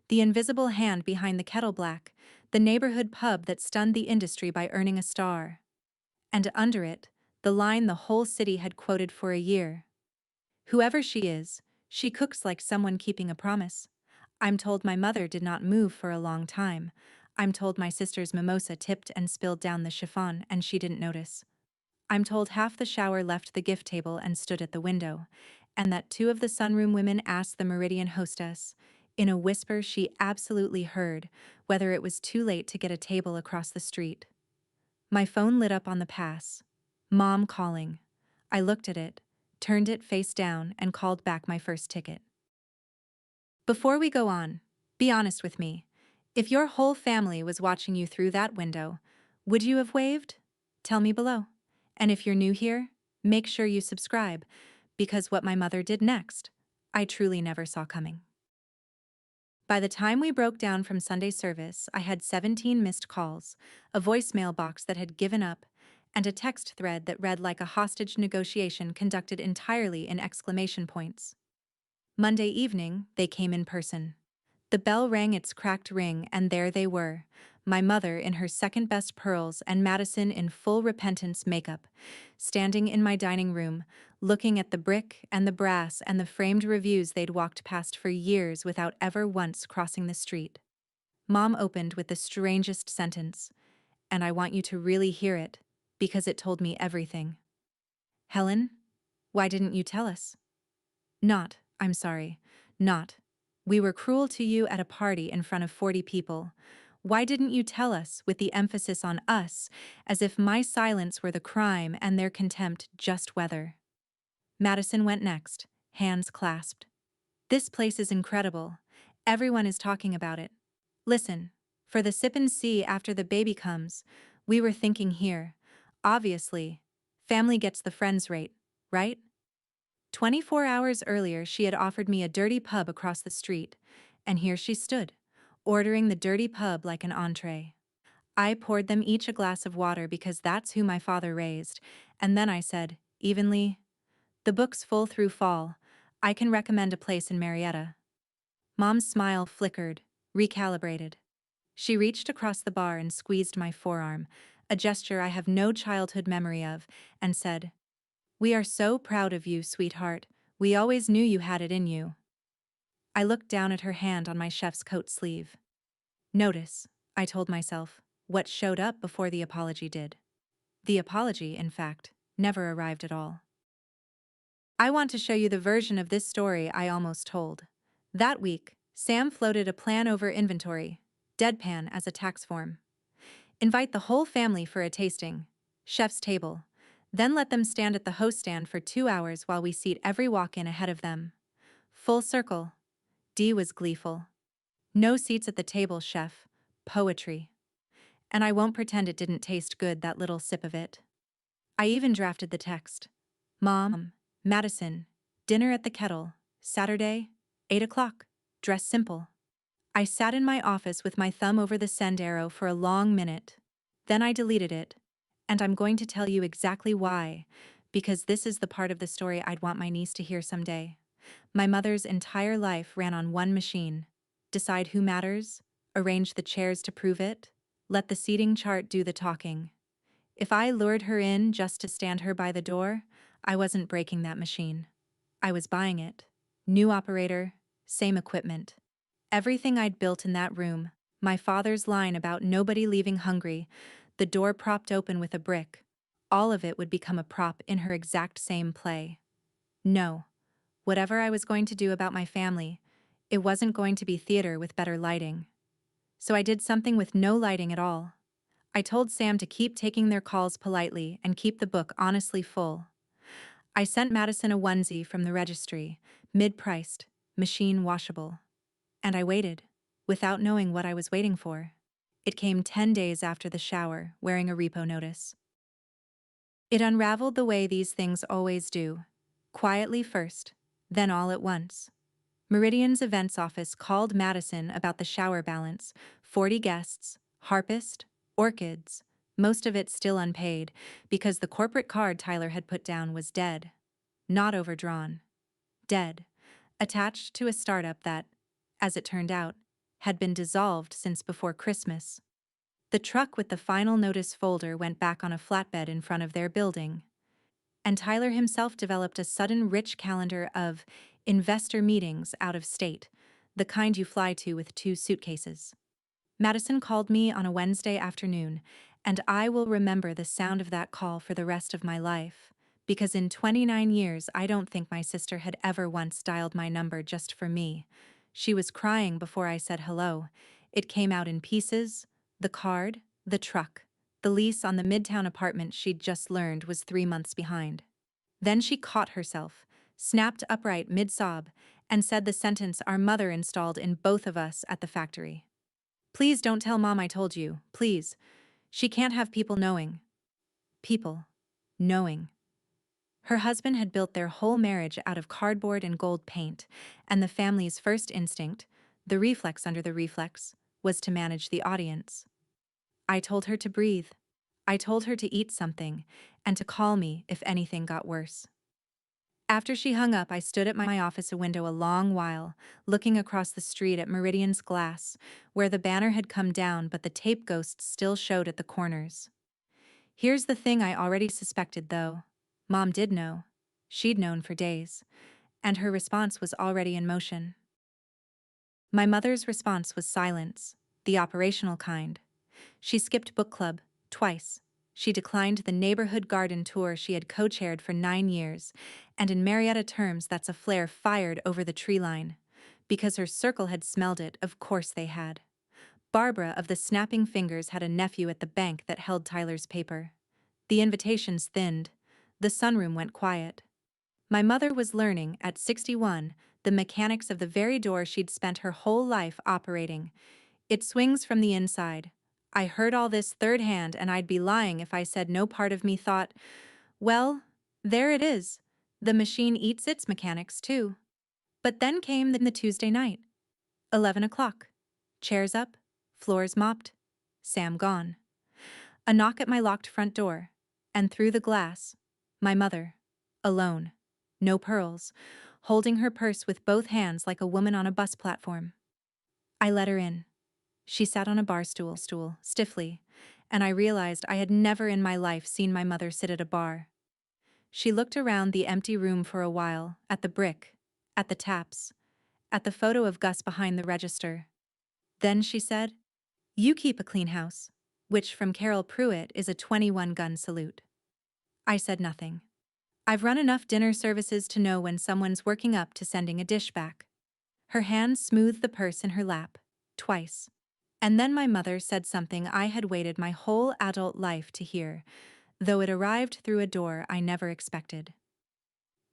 the invisible hand behind the kettle black, the neighborhood pub that stunned the industry by earning a star. And under it, the line the whole city had quoted for a year. "Whoever she is, she cooks like someone keeping a promise. I'm told my mother did not move for a long time. I'm told my sister's mimosa tipped and spilled down the chiffon and she didn't notice. I'm told half the shower left the gift table and stood at the window, and that 2 of the sunroom women asked the Meridian hostess, in a whisper she absolutely heard, whether it was too late to get a table across the street. My phone lit up on the pass. Mom calling. I looked at it, turned it face down and called back my first ticket. Before we go on, be honest with me. If your whole family was watching you through that window, would you have waved? Tell me below. And if you're new here, make sure you subscribe, because what my mother did next, I truly never saw coming. By the time we broke down from Sunday service, I had 17 missed calls, a voicemail box that had given up, and a text thread that read like a hostage negotiation conducted entirely in exclamation points. Monday evening, they came in person. The bell rang its cracked ring, and there they were, my mother in her second-best pearls and Madison in full repentance makeup, standing in my dining room, looking at the brick and the brass and the framed reviews they'd walked past for years without ever once crossing the street. Mom opened with the strangest sentence, and I want you to really hear it, because it told me everything. "Helen, why didn't you tell us?" "Not, I'm sorry, not. We were cruel to you at a party in front of 40 people. Why didn't you tell us," with the emphasis on us, as if my silence were the crime and their contempt just weather. Madison went next, hands clasped. "This place is incredible. Everyone is talking about it. Listen, for the sip and see after the baby comes, we were thinking here. Obviously, family gets the friends rate, right? 24 hours earlier, she had offered me a dirty pub across the street, and here she stood, ordering the dirty pub like an entree. I poured them each a glass of water because that's who my father raised, and then I said, evenly, "The book's full through fall. I can recommend a place in Marietta." Mom's smile flickered, recalibrated. She reached across the bar and squeezed my forearm, a gesture I have no childhood memory of, and said, "We are so proud of you, sweetheart. We always knew you had it in you." I looked down at her hand on my chef's coat sleeve. Notice, I told myself, what showed up before the apology did. The apology, in fact, never arrived at all. I want to show you the version of this story I almost told. That week, Sam floated a plan over inventory, deadpan as a tax form. Invite the whole family for a tasting, chef's table, then let them stand at the host stand for 2 hours while we seat every walk-in ahead of them. Full circle. Dee was gleeful. "No seats at the table, chef. Poetry." And I won't pretend it didn't taste good, that little sip of it. I even drafted the text. "Mom, Madison, dinner at the Kettle, Saturday, 8 o'clock, dress simple." I sat in my office with my thumb over the send arrow for a long minute. Then I deleted it. And I'm going to tell you exactly why, because this is the part of the story I'd want my niece to hear someday. My mother's entire life ran on one machine. Decide who matters, arrange the chairs to prove it, let the seating chart do the talking. If I lured her in just to stand her by the door, I wasn't breaking that machine. I was buying it. New operator, same equipment. Everything I'd built in that room, my father's line about nobody leaving hungry, the door propped open with a brick, all of it would become a prop in her exact same play. No. Whatever I was going to do about my family, it wasn't going to be theater with better lighting. So I did something with no lighting at all. I told Sam to keep taking their calls politely and keep the book honestly full. I sent Madison a onesie from the registry, mid-priced, machine washable. And I waited, without knowing what I was waiting for. It came 10 days after the shower, wearing a repo notice. It unraveled the way these things always do. Quietly first, then all at once. Meridian's events office called Madison about the shower balance, 40 guests, harpist, orchids, most of it still unpaid, because the corporate card Tyler had put down was dead. Not overdrawn. Dead. Attached to a startup that, as it turned out, had been dissolved since before Christmas. The truck with the final notice folder went back on a flatbed in front of their building. And Tyler himself developed a sudden rich calendar of investor meetings out of state, the kind you fly to with 2 suitcases. Madison called me on a Wednesday afternoon, and I will remember the sound of that call for the rest of my life, because in 29 years I don't think my sister had ever once dialed my number just for me. She was crying before I said hello. It came out in pieces, the card, the truck. The lease on the Midtown apartment she'd just learned was 3 months behind. Then she caught herself, snapped upright mid-sob, and said the sentence our mother installed in both of us at the factory. "Please don't tell Mom I told you, please. She can't have people knowing." People. Knowing. Her husband had built their whole marriage out of cardboard and gold paint, and the family's first instinct, the reflex under the reflex, was to manage the audience. I told her to breathe. I told her to eat something, and to call me if anything got worse. After she hung up, I stood at my office window a long while, looking across the street at Meridian's glass, where the banner had come down but the tape ghosts still showed at the corners. Here's the thing I already suspected, though. Mom did know. She'd known for days. And her response was already in motion. My mother's response was silence, the operational kind. She skipped book club, twice. She declined the neighborhood garden tour she had co-chaired for 9 years, and in Marietta terms that's a flare fired over the tree line. Because her circle had smelled it, of course they had. Barbara of the snapping fingers had a nephew at the bank that held Tyler's paper. The invitations thinned. The sunroom went quiet. My mother was learning, at 61, the mechanics of the very door she'd spent her whole life operating. It swings from the inside. I heard all this third hand, and I'd be lying if I said no part of me thought, well, there it is. The machine eats its mechanics too. But then came the Tuesday night. 11 o'clock. Chairs up, floors mopped, Sam gone. A knock at my locked front door, and through the glass, my mother, alone, no pearls, holding her purse with both hands like a woman on a bus platform. I let her in. She sat on a bar stool, stiffly, and I realized I had never in my life seen my mother sit at a bar. She looked around the empty room for a while, at the brick, at the taps, at the photo of Gus behind the register. Then she said, "You keep a clean house," which from Carol Pruitt is a 21-gun salute. I said nothing. I've run enough dinner services to know when someone's working up to sending a dish back. Her hand smoothed the purse in her lap, twice. And then my mother said something I had waited my whole adult life to hear, though it arrived through a door I never expected.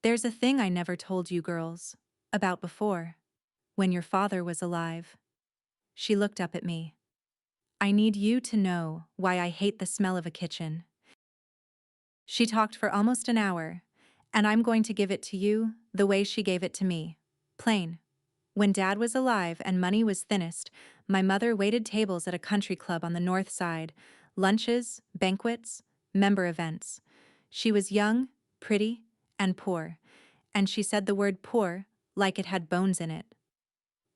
"There's a thing I never told you girls about before, when your father was alive." She looked up at me. "I need you to know why I hate the smell of a kitchen." She talked for almost an hour, and I'm going to give it to you the way she gave it to me. Plain. When Dad was alive and money was thinnest, my mother waited tables at a country club on the north side, lunches, banquets, member events. She was young, pretty, and poor, and she said the word poor like it had bones in it.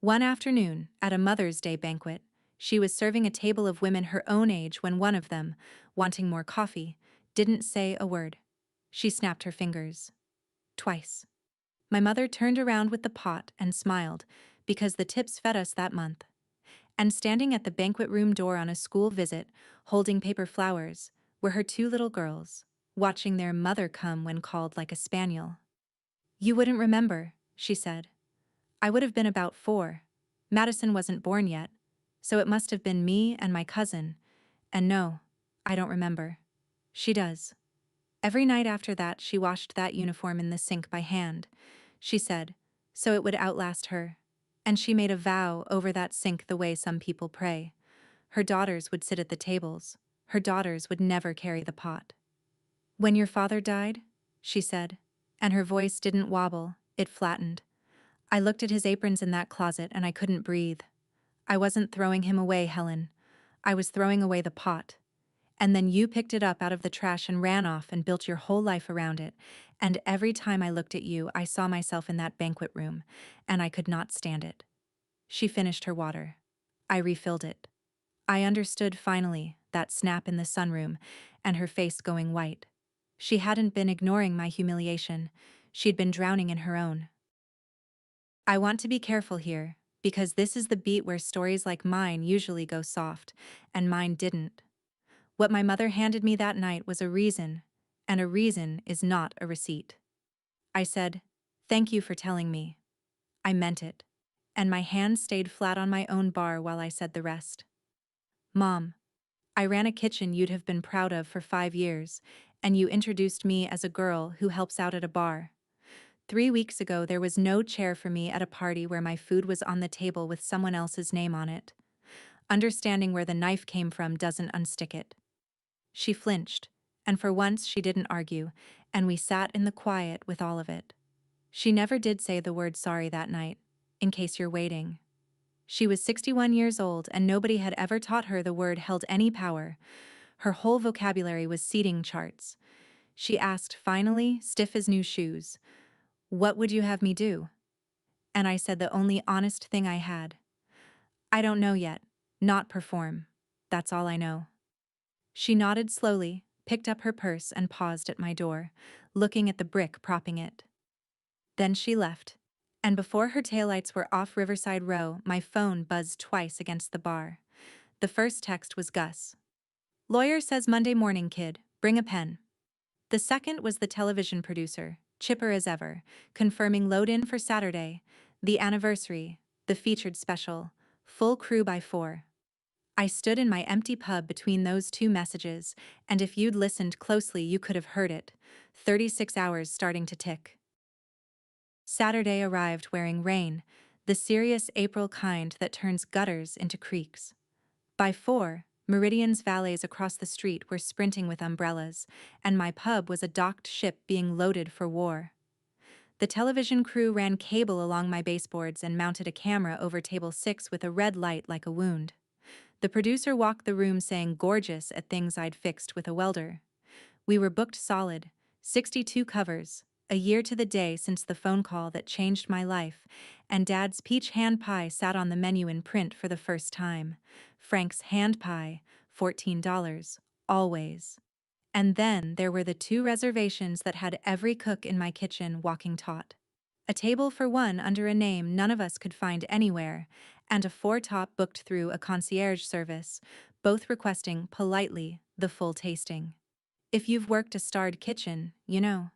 One afternoon, at a Mother's Day banquet, she was serving a table of women her own age when one of them, wanting more coffee, didn't say a word. She snapped her fingers. Twice. My mother turned around with the pot and smiled, because the tips fed us that month. And standing at the banquet room door on a school visit, holding paper flowers, were her 2 little girls, watching their mother come when called like a spaniel. "You wouldn't remember," she said. "I would have been about 4. Madison wasn't born yet, so it must have been me and my cousin. And no, I don't remember. She does. Every night after that she washed that uniform in the sink by hand," she said, "so it would outlast her. And she made a vow over that sink the way some people pray. Her daughters would sit at the tables. Her daughters would never carry the pot." "When your father died," she said, and her voice didn't wobble, it flattened. "I looked at his aprons in that closet and I couldn't breathe. I wasn't throwing him away, Helen. I was throwing away the pot. And then you picked it up out of the trash and ran off and built your whole life around it. And every time I looked at you, I saw myself in that banquet room, and I could not stand it." She finished her water. I refilled it. I understood finally, that snap in the sunroom, and her face going white. She hadn't been ignoring my humiliation. She'd been drowning in her own. I want to be careful here, because this is the beat where stories like mine usually go soft, and mine didn't. What my mother handed me that night was a reason, and a reason is not a receipt. I said, "Thank you for telling me." I meant it, and my hand stayed flat on my own bar while I said the rest. "Mom, I ran a kitchen you'd have been proud of for 5 years, and you introduced me as a girl who helps out at a bar. 3 weeks ago there was no chair for me at a party where my food was on the table with someone else's name on it. Understanding where the knife came from doesn't unstick it." She flinched, And for once she didn't argue, and we sat in the quiet with all of it. She never did say the word sorry that night, in case you're waiting. She was 61 years old and nobody had ever taught her the word held any power. Her whole vocabulary was seating charts. She asked finally, stiff as new shoes, "What would you have me do?" And I said the only honest thing I had. "I don't know yet. Not perform. That's all I know." She nodded slowly, picked up her purse and paused at my door, looking at the brick propping it. Then she left. And before her taillights were off Riverside Row, my phone buzzed twice against the bar. The first text was Gus. "Lawyer says Monday morning, kid. Bring a pen." The second was the television producer, chipper as ever, confirming load in for Saturday, the anniversary, the featured special, full crew by 4. I stood in my empty pub between those two messages, and if you'd listened closely you could have heard it, 36 hours starting to tick. Saturday arrived wearing rain, the serious April kind that turns gutters into creeks. By 4, Meridian's valets across the street were sprinting with umbrellas, and my pub was a docked ship being loaded for war. The television crew ran cable along my baseboards and mounted a camera over table 6 with a red light like a wound. The producer walked the room saying gorgeous at things I'd fixed with a welder. We were booked solid, 62 covers, a year to the day since the phone call that changed my life, and Dad's peach hand pie sat on the menu in print for the first time. Frank's hand pie, $14, always. And then there were the 2 reservations that had every cook in my kitchen walking taut. A table for one under a name none of us could find anywhere, and a 4-top booked through a concierge service, both requesting, politely, the full tasting. If you've worked a starred kitchen, you know.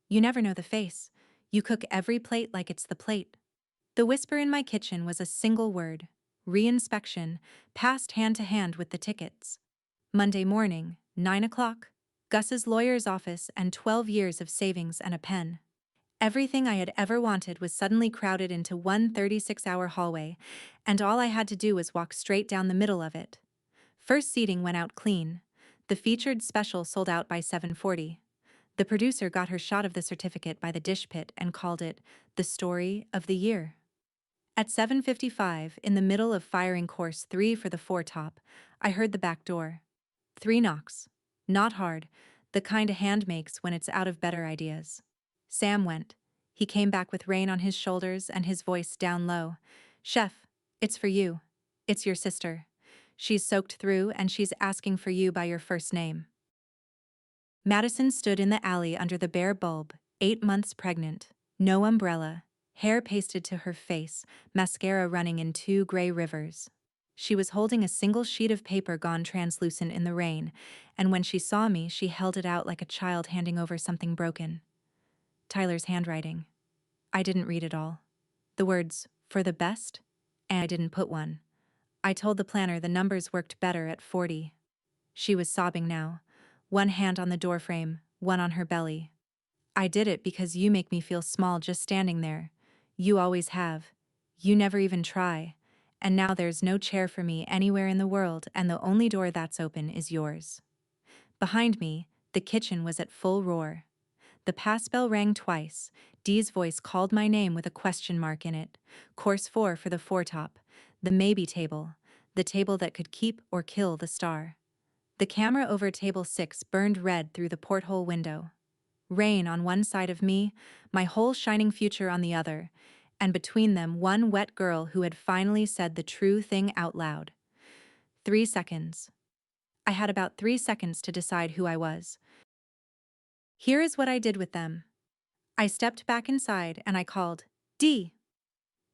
You never know the face. You cook every plate like it's the plate. The whisper in my kitchen was a single word: reinspection, passed hand to hand with the tickets. Monday morning, 9 o'clock, Gus's lawyer's office and 12 years of savings and a pen. Everything I had ever wanted was suddenly crowded into one 36-hour hallway, and all I had to do was walk straight down the middle of it. First seating went out clean. The featured special sold out by 7:40. The producer got her shot of the certificate by the dish pit and called it the story of the year. At 7:55, in the middle of firing course 3 for the 4-top, I heard the back door. 3 knocks. Not hard, the kind a hand makes when it's out of better ideas. Sam went. He came back with rain on his shoulders and his voice down low. "Chef, it's for you. It's your sister. She's soaked through and she's asking for you by your first name." Madison stood in the alley under the bare bulb, 8 months pregnant, no umbrella, hair pasted to her face, mascara running in 2 gray rivers. She was holding a single sheet of paper gone translucent in the rain, and when she saw me, she held it out like a child handing over something broken. Tyler's handwriting. I didn't read it all. The words, "for the best," and I didn't put one. I told the planner the numbers worked better at 40. She was sobbing now, one hand on the doorframe, one on her belly. "I did it because you make me feel small just standing there. You always have. You never even try. And now there's no chair for me anywhere in the world, and the only door that's open is yours." Behind me, the kitchen was at full roar. The pass bell rang twice. Dee's voice called my name with a question mark in it. Course 4 for the 4-top. The maybe table. The table that could keep or kill the star. The camera over table 6 burned red through the porthole window. Rain on one side of me, my whole shining future on the other, and between them one wet girl who had finally said the true thing out loud. 3 seconds. I had about 3 seconds to decide who I was. Here is what I did with them. I stepped back inside and I called, "Dee."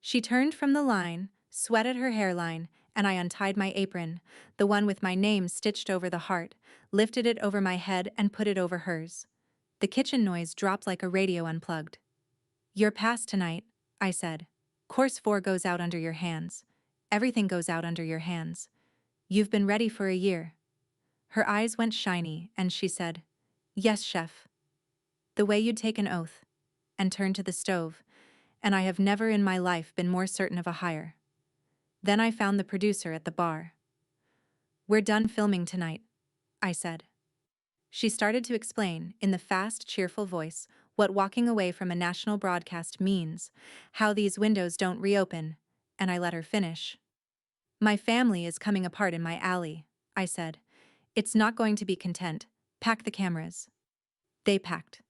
She turned from the line, sweated her hairline, and I untied my apron, the one with my name stitched over the heart, lifted it over my head and put it over hers. The kitchen noise dropped like a radio unplugged. "You're past tonight," I said. "Course 4 goes out under your hands. Everything goes out under your hands. You've been ready for a year." Her eyes went shiny and she said, "Yes, chef." The way you'd take an oath. And turned to the stove, and I have never in my life been more certain of a hire. Then I found the producer at the bar. "We're done filming tonight," I said. She started to explain, in the fast, cheerful voice, what walking away from a national broadcast means, how these windows don't reopen, and I let her finish. My family is coming apart in my alley, I said. It's not going to be content. Pack the cameras. They packed.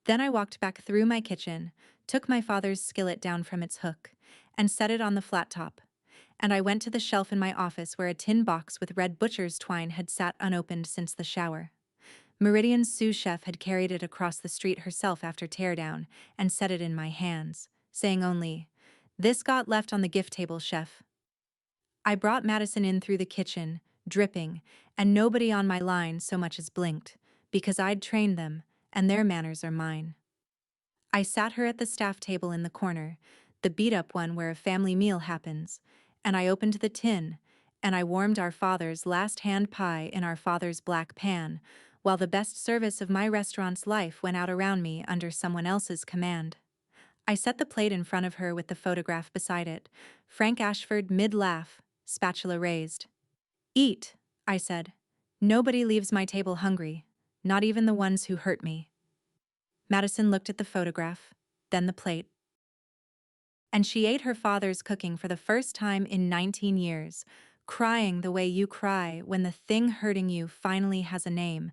Then I walked back through my kitchen, took my father's skillet down from its hook, and set it on the flat top. And I went to the shelf in my office where a tin box with red butcher's twine had sat unopened since the shower. Meridian's sous chef had carried it across the street herself after teardown and set it in my hands, saying only, "This got left on the gift table, chef." I brought Madison in through the kitchen, dripping, and nobody on my line so much as blinked, because I'd trained them, and their manners are mine. I sat her at the staff table in the corner, the beat-up one where a family meal happens, and I opened the tin, and I warmed our father's last hand pie in our father's black pan, while the best service of my restaurant's life went out around me under someone else's command. I set the plate in front of her with the photograph beside it, Frank Ashford mid-laugh, spatula raised. "Eat," I said. "Nobody leaves my table hungry, not even the ones who hurt me." Madison looked at the photograph, then the plate. And she ate her father's cooking for the first time in 19 years, crying the way you cry when the thing hurting you finally has a name,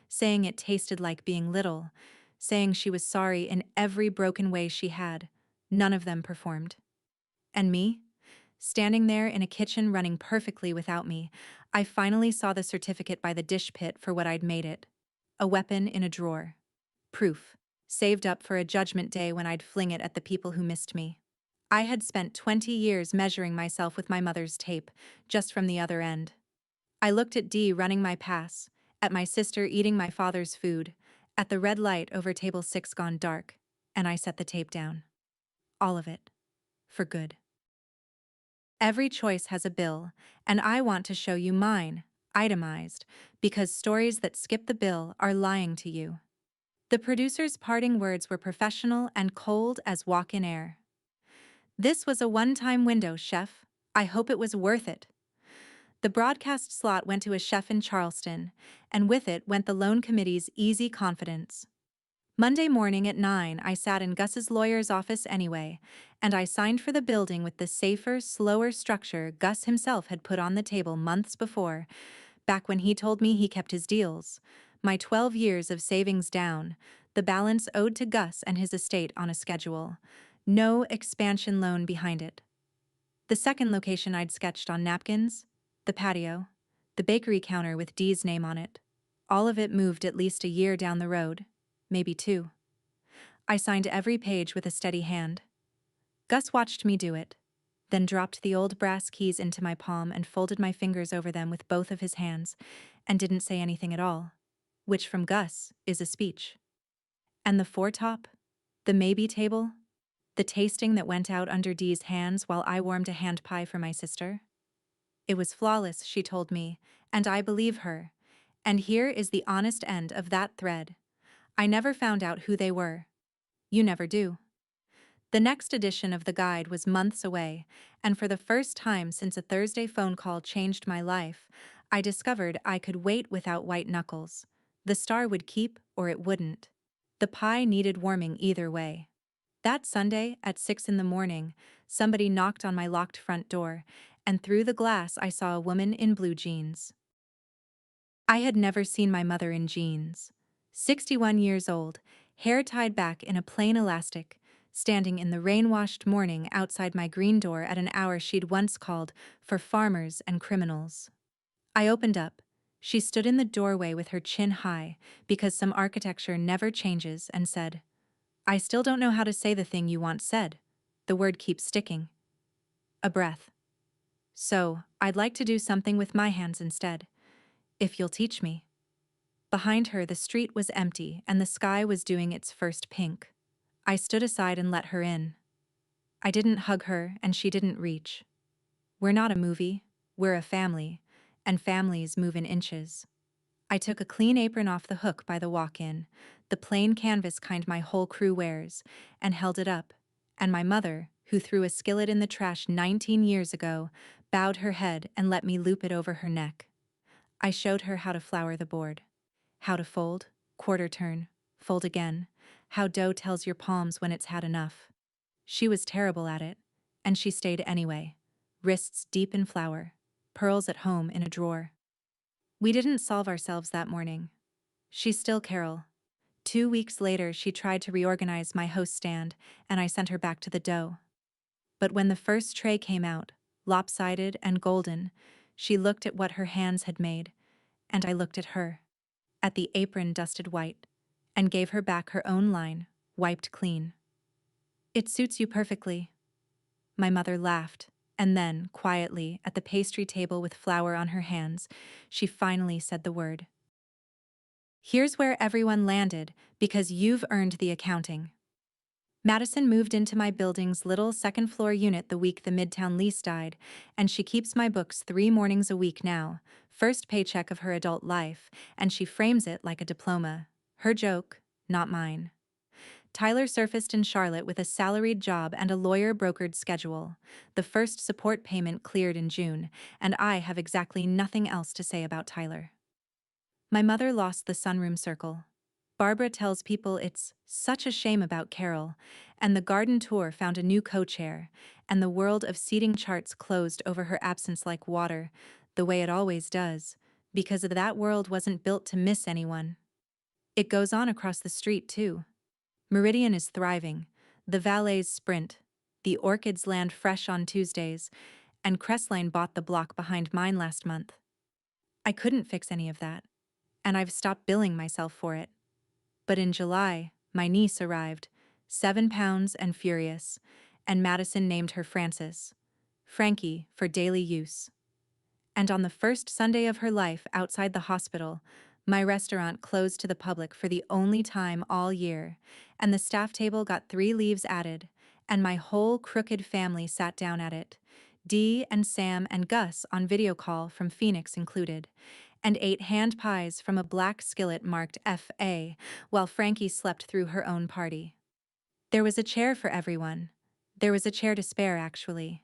saying it tasted like being little, saying she was sorry in every broken way she had. None of them performed. And me? Standing there in a kitchen running perfectly without me, I finally saw the certificate by the dish pit for what I'd made it. A weapon in a drawer. Proof. Saved up for a judgment day when I'd fling it at the people who missed me. I had spent 20 years measuring myself with my mother's tape, just from the other end. I looked at Dee running my pass, at my sister eating my father's food, at the red light over table 6 gone dark, and I set the tape down. All of it. For good. Every choice has a bill, and I want to show you mine, itemized, because stories that skip the bill are lying to you. The producer's parting words were professional and cold as walk-in air. "This was a one-time window, chef. I hope it was worth it." The broadcast slot went to a chef in Charleston, and with it went the loan committee's easy confidence. Monday morning at 9, I sat in Gus's lawyer's office anyway, and I signed for the building with the safer, slower structure Gus himself had put on the table months before, back when he told me he kept his deals. My 12 years of savings down, the balance owed to Gus and his estate on a schedule. No expansion loan behind it. The second location I'd sketched on napkins, the patio, the bakery counter with Dee's name on it. All of it moved at least a year down the road, maybe 2. I signed every page with a steady hand. Gus watched me do it, then dropped the old brass keys into my palm and folded my fingers over them with both of his hands, and didn't say anything at all, which from Gus is a speech. And the foretop? The maybe table? The tasting that went out under Dee's hands while I warmed a hand pie for my sister? It was flawless, she told me, and I believe her. And here is the honest end of that thread. I never found out who they were. You never do. The next edition of the guide was months away, and for the first time since a Thursday phone call changed my life, I discovered I could wait without white knuckles. The star would keep or it wouldn't. The pie needed warming either way. That Sunday, at 6 in the morning, somebody knocked on my locked front door, and through the glass I saw a woman in blue jeans. I had never seen my mother in jeans. 61 years old, hair tied back in a plain elastic, standing in the rain-washed morning outside my green door at an hour she'd once called for farmers and criminals. I opened up. She stood in the doorway with her chin high, because some architecture never changes, and said, "I still don't know how to say the thing you once said. The word keeps sticking." A breath. "So, I'd like to do something with my hands instead. If you'll teach me." Behind her, the street was empty and the sky was doing its first pink. I stood aside and let her in. I didn't hug her and she didn't reach. We're not a movie, we're a family, and families move in inches. I took a clean apron off the hook by the walk-in, the plain canvas kind my whole crew wears, and held it up, and my mother, who threw a skillet in the trash 19 years ago, bowed her head and let me loop it over her neck. I showed her how to flour the board. how to fold, quarter turn, fold again, how dough tells your palms when it's had enough. She was terrible at it, and she stayed anyway, wrists deep in flour, pearls at home in a drawer. We didn't solve ourselves that morning. She's still Carol. 2 weeks later, she tried to reorganize my host stand, and I sent her back to the dough. But when the first tray came out, lopsided and golden, she looked at what her hands had made, and I looked at her, at the apron dusted white, and gave her back her own line, wiped clean. "It suits you perfectly." My mother laughed, and then, quietly, at the pastry table with flour on her hands, she finally said the word. "Here's where everyone landed, because you've earned the accounting." Madison moved into my building's little second-floor unit the week the Midtown lease died, and she keeps my books 3 mornings a week now, first paycheck of her adult life, and she frames it like a diploma. Her joke, not mine. Tyler surfaced in Charlotte with a salaried job and a lawyer-brokered schedule. The first support payment cleared in June, and I have exactly nothing else to say about Tyler. My mother lost the sunroom circle. Barbara tells people it's such a shame about Carol, and the garden tour found a new co-chair, and the world of seating charts closed over her absence like water, the way it always does, because that world wasn't built to miss anyone. It goes on across the street, too. Meridian is thriving, the valets sprint, the orchids land fresh on Tuesdays, and Crestline bought the block behind mine last month. I couldn't fix any of that, and I've stopped billing myself for it. But in July, my niece arrived, 7 pounds and furious, and Madison named her Frances, Frankie, for daily use. And on the first Sunday of her life outside the hospital, my restaurant closed to the public for the only time all year, and the staff table got 3 leaves added, and my whole crooked family sat down at it, Dee and Sam and Gus on video call from Phoenix included, and ate hand pies from a black skillet marked FA, while Frankie slept through her own party. There was a chair for everyone. There was a chair to spare, actually.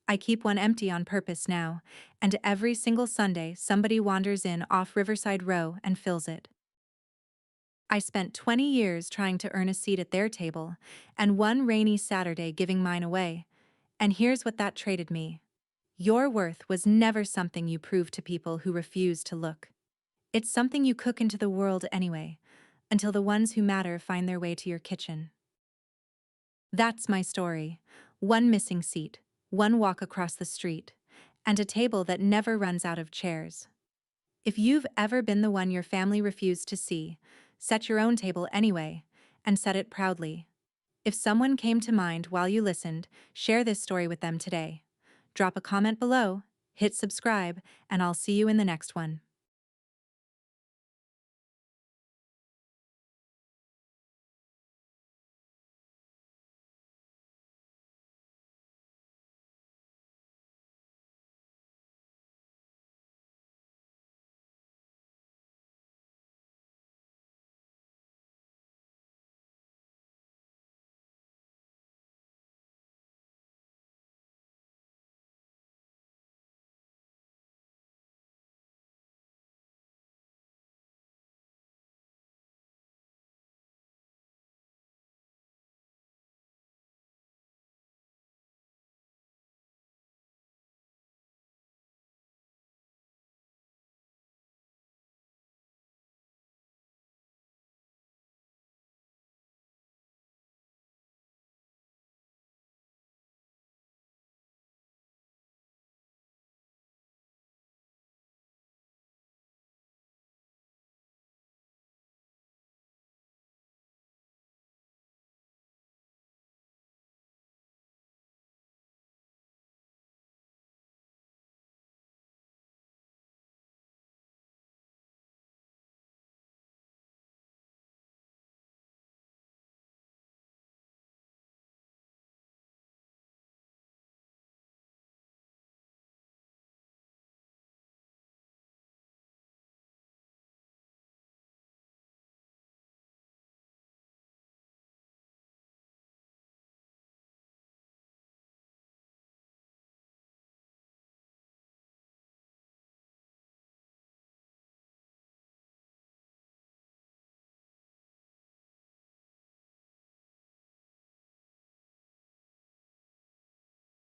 I keep one empty on purpose now, and every single Sunday somebody wanders in off Riverside Row and fills it. I spent 20 years trying to earn a seat at their table, and one rainy Saturday giving mine away. And here's what that traded me. Your worth was never something you prove to people who refuse to look. It's something you cook into the world anyway, until the ones who matter find their way to your kitchen. That's my story. One missing seat, one walk across the street, and a table that never runs out of chairs. If you've ever been the one your family refused to see, set your own table anyway, and set it proudly. If someone came to mind while you listened, share this story with them today. Drop a comment below, hit subscribe, and I'll see you in the next one.